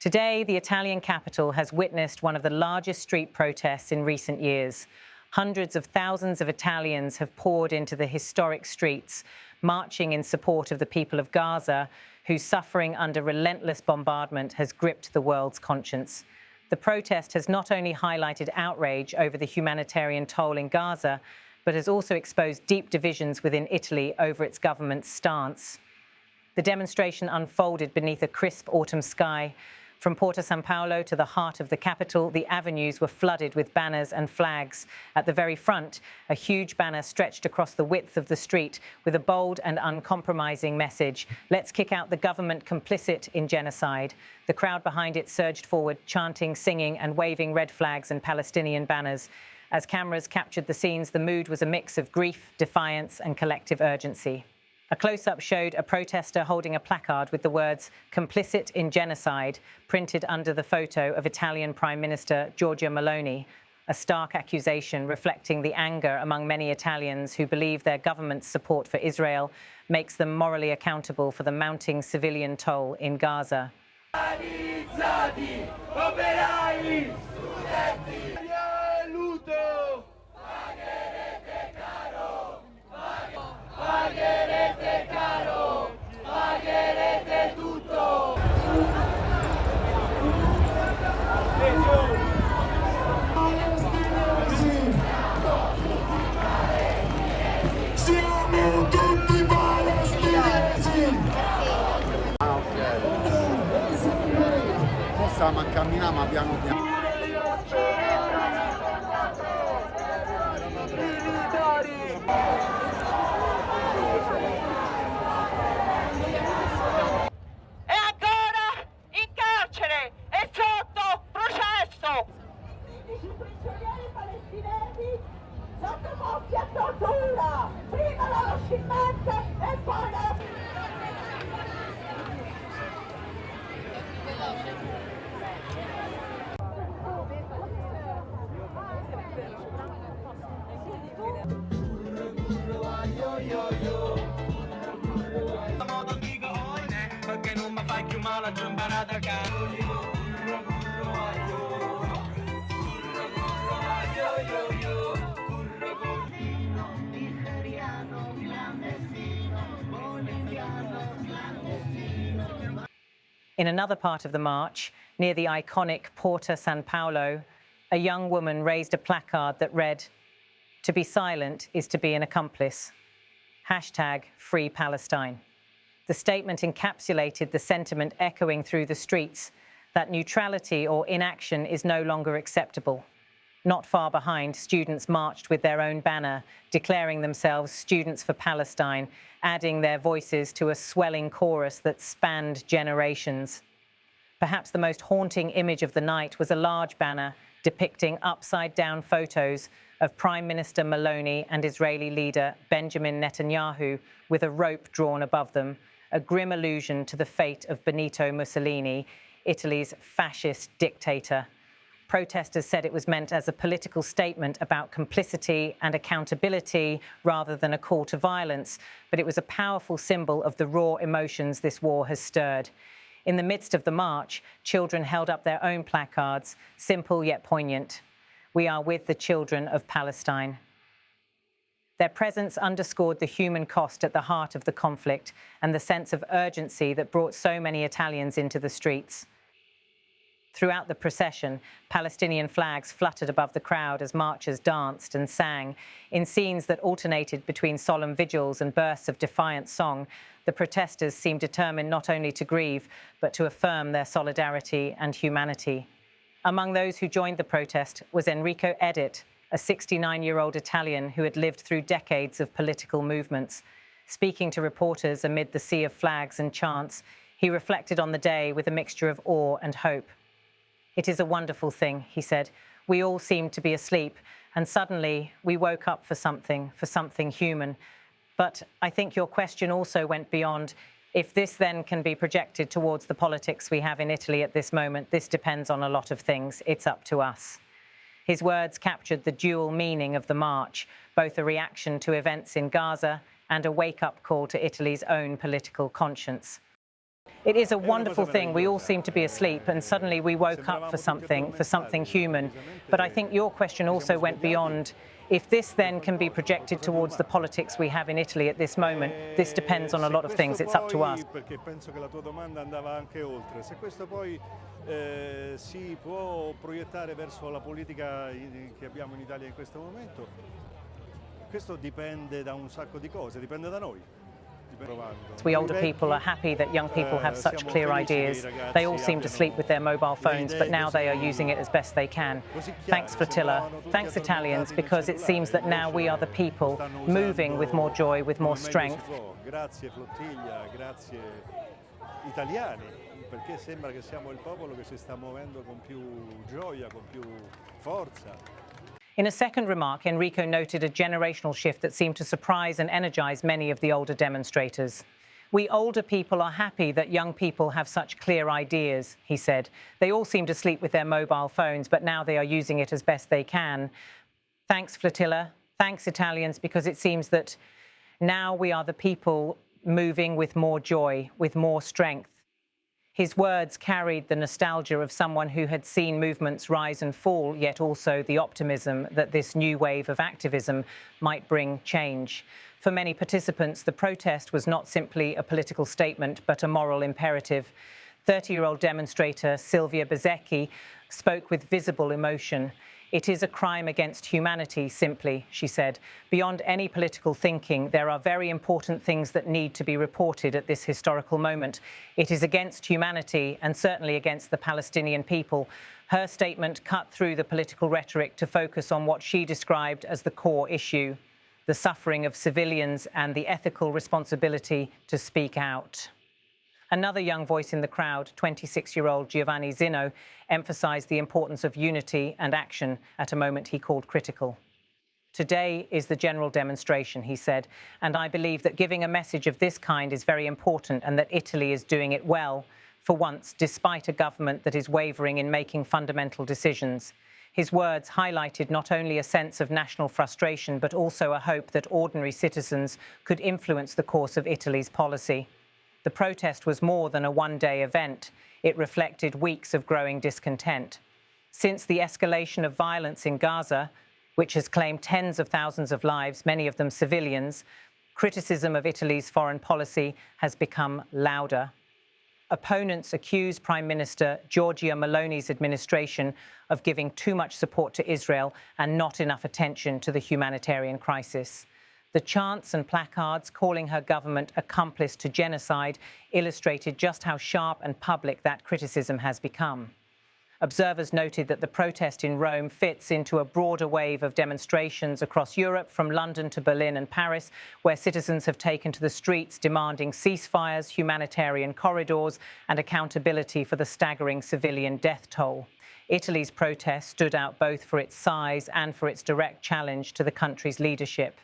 Today, the Italian capital has witnessed one of the largest street protests in recent years. Hundreds of thousands of Italians have poured into the historic streets, marching in support of the people of Gaza, whose suffering under relentless bombardment has gripped the world's conscience. The protest has not only highlighted outrage over the humanitarian toll in Gaza, but has also exposed deep divisions within Italy over its government's stance. The demonstration unfolded beneath a crisp autumn sky. From Porta San Paolo to the heart of the capital, the avenues were flooded with banners and flags. At the very front, a huge banner stretched across the width of the street with a bold and uncompromising message: "Let's kick out the government complicit in genocide." The crowd behind it surged forward, chanting, singing, and waving red flags and Palestinian banners. As cameras captured the scenes, the mood was a mix of grief, defiance, and collective urgency. A close-up showed a protester holding a placard with the words "complicit in genocide" printed under the photo of Italian Prime Minister Giorgia Meloni, a stark accusation reflecting the anger among many Italians who believe their government's support for Israel makes them morally accountable for the mounting civilian toll in Gaza. Siamo tutti palestinesi! Stiamo a camminare ma piano piano. È ancora in carcere e sotto processo. I prigionieri palestinesi sottoposti a tortura, prima dallo scimmette e poi dalla... Perché non mi fai più male a giambare da caro. In another part of the march, near the iconic Porta San Paolo, a young woman raised a placard that read, "To be silent is to be an accomplice. #Free Palestine." The statement encapsulated the sentiment echoing through the streets that neutrality or inaction is no longer acceptable. Not far behind, students marched with their own banner, declaring themselves Students for Palestine, adding their voices to a swelling chorus that spanned generations. Perhaps the most haunting image of the night was a large banner depicting upside-down photos of Prime Minister Meloni and Israeli leader Benjamin Netanyahu with a rope drawn above them, a grim allusion to the fate of Benito Mussolini, Italy's fascist dictator. Protesters said it was meant as a political statement about complicity and accountability rather than a call to violence, but it was a powerful symbol of the raw emotions this war has stirred. In the midst of the march, children held up their own placards, simple yet poignant. "We are with the children of Palestine." Their presence underscored the human cost at the heart of the conflict and the sense of urgency that brought so many Italians into the streets. Throughout the procession, Palestinian flags fluttered above the crowd as marchers danced and sang. In scenes that alternated between solemn vigils and bursts of defiant song, the protesters seemed determined not only to grieve, but to affirm their solidarity and humanity. Among those who joined the protest was Enrico Edit, a 69-year-old Italian who had lived through decades of political movements. Speaking to reporters amid the sea of flags and chants, he reflected on the day with a mixture of awe and hope. "It is a wonderful thing," he said. "We all seemed to be asleep, and suddenly we woke up for something human. But I think your question also went beyond, if this then can be projected towards the politics we have in Italy at this moment. This depends on a lot of things. It's up to us." His words captured the dual meaning of the march, both a reaction to events in Gaza and a wake-up call to Italy's own political conscience. It is a wonderful thing. We all seem to be asleep and suddenly we woke up for something human. But I think your question also went beyond. If this then can be projected towards the politics we have in Italy at this moment, this depends on a lot of things. It's up to us. Perché penso che la tua domanda andava anche oltre. Se questo poi si può proiettare verso la politica che abbiamo in Italia in questo momento, questo dipende da un sacco di cose, dipende da noi. We older people are happy that young people have such clear ideas. They all seem to sleep with their mobile phones, but now they are using it as best they can. Thanks, Flotilla. Thanks, Italians, because it seems that now we are the people moving with more joy, with more strength. Grazie, Flotilla, grazie, Italiani, perché sembra che siamo il popolo che si sta muovendo con più gioia, con più forza. In a second remark, Enrico noted a generational shift that seemed to surprise and energize many of the older demonstrators. We older people are happy that young people have such clear ideas, he said. They all seem to sleep with their mobile phones, but now they are using it as best they can. Thanks, Flotilla. Thanks, Italians, because it seems that now we are the people moving with more joy, with more strength. His words carried the nostalgia of someone who had seen movements rise and fall, yet also the optimism that this new wave of activism might bring change. For many participants, the protest was not simply a political statement, but a moral imperative. 30-year-old demonstrator Silvia Bezzecchi spoke with visible emotion. It is a crime against humanity, simply, she said. Beyond any political thinking, there are very important things that need to be reported at this historical moment. It is against humanity and certainly against the Palestinian people. Her statement cut through the political rhetoric to focus on what she described as the core issue, the suffering of civilians and the ethical responsibility to speak out. Another young voice in the crowd, 26-year-old Giovanni Zinno, emphasized the importance of unity and action at a moment he called critical. Today is the general demonstration, he said, and I believe that giving a message of this kind is very important and that Italy is doing it well, for once, despite a government that is wavering in making fundamental decisions. His words highlighted not only a sense of national frustration, but also a hope that ordinary citizens could influence the course of Italy's policy. The protest was more than a one-day event. It reflected weeks of growing discontent. Since the escalation of violence in Gaza, which has claimed tens of thousands of lives, many of them civilians, criticism of Italy's foreign policy has become louder. Opponents accuse Prime Minister Giorgia Meloni's administration of giving too much support to Israel and not enough attention to the humanitarian crisis. The chants and placards calling her government accomplice to genocide illustrated just how sharp and public that criticism has become. Observers noted that the protest in Rome fits into a broader wave of demonstrations across Europe, from London to Berlin and Paris, where citizens have taken to the streets demanding ceasefires, humanitarian corridors, and accountability for the staggering civilian death toll. Italy's protest stood out both for its size and for its direct challenge to the country's leadership.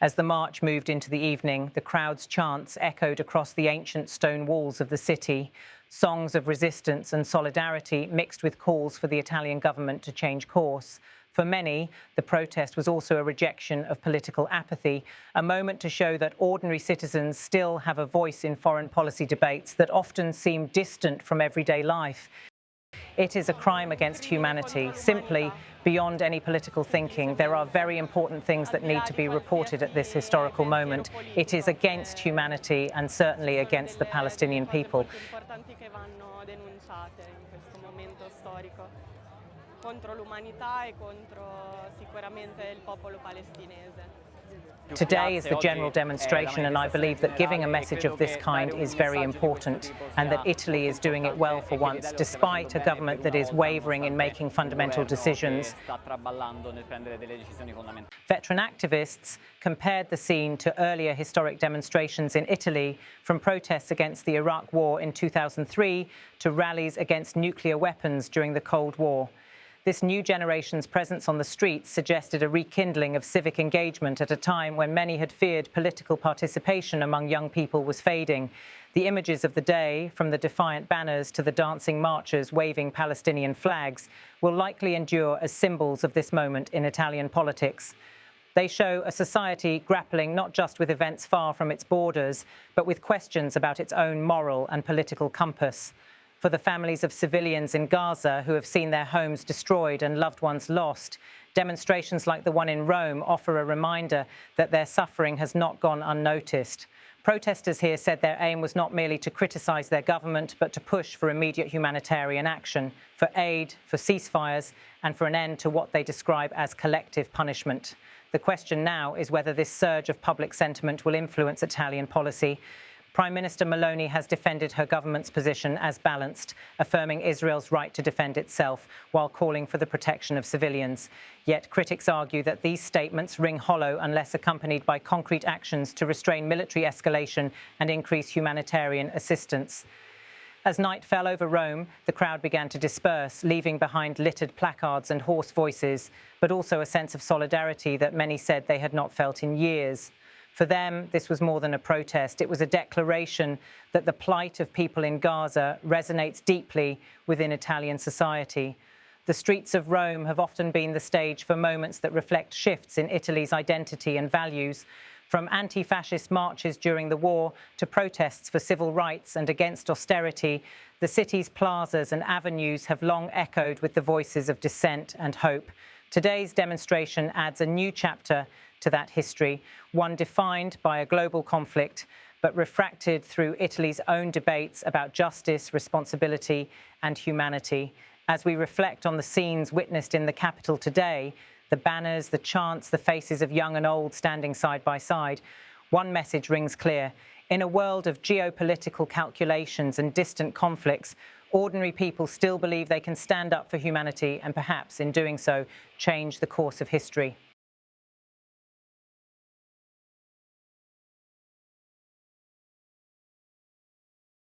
As the march moved into the evening, the crowd's chants echoed across the ancient stone walls of the city. Songs of resistance and solidarity mixed with calls for the Italian government to change course. For many, the protest was also a rejection of political apathy, a moment to show that ordinary citizens still have a voice in foreign policy debates that often seem distant from everyday life. It is a crime against humanity. Simply, beyond any political thinking, there are very important things that need to be reported at this historical moment. It is against humanity and certainly against the Palestinian people. Today is the general demonstration, and I believe that giving a message of this kind is very important, and that Italy is doing it well for once, despite a government that is wavering in making fundamental decisions. Veteran activists compared the scene to earlier historic demonstrations in Italy, from protests against the Iraq War in 2003 to rallies against nuclear weapons during the Cold War. This new generation's presence on the streets suggested a rekindling of civic engagement at a time when many had feared political participation among young people was fading. The images of the day, from the defiant banners to the dancing marchers waving Palestinian flags, will likely endure as symbols of this moment in Italian politics. They show a society grappling not just with events far from its borders, but with questions about its own moral and political compass. For the families of civilians in Gaza who have seen their homes destroyed and loved ones lost, demonstrations like the one in Rome offer a reminder that their suffering has not gone unnoticed. Protesters here said their aim was not merely to criticise their government, but to push for immediate humanitarian action, for aid, for ceasefires, and for an end to what they describe as collective punishment. The question now is whether this surge of public sentiment will influence Italian policy. Prime Minister Meloni has defended her government's position as balanced, affirming Israel's right to defend itself while calling for the protection of civilians. Yet critics argue that these statements ring hollow unless accompanied by concrete actions to restrain military escalation and increase humanitarian assistance. As night fell over Rome, the crowd began to disperse, leaving behind littered placards and hoarse voices, but also a sense of solidarity that many said they had not felt in years. For them, this was more than a protest. It was a declaration that the plight of people in Gaza resonates deeply within Italian society. The streets of Rome have often been the stage for moments that reflect shifts in Italy's identity and values, from anti-fascist marches during the war to protests for civil rights and against austerity. The city's plazas and avenues have long echoed with the voices of dissent and hope. Today's demonstration adds a new chapter to that history, one defined by a global conflict, but refracted through Italy's own debates about justice, responsibility, and humanity. As we reflect on the scenes witnessed in the capital today, the banners, the chants, the faces of young and old standing side by side, one message rings clear. In a world of geopolitical calculations and distant conflicts, ordinary people still believe they can stand up for humanity and perhaps, in doing so, change the course of history.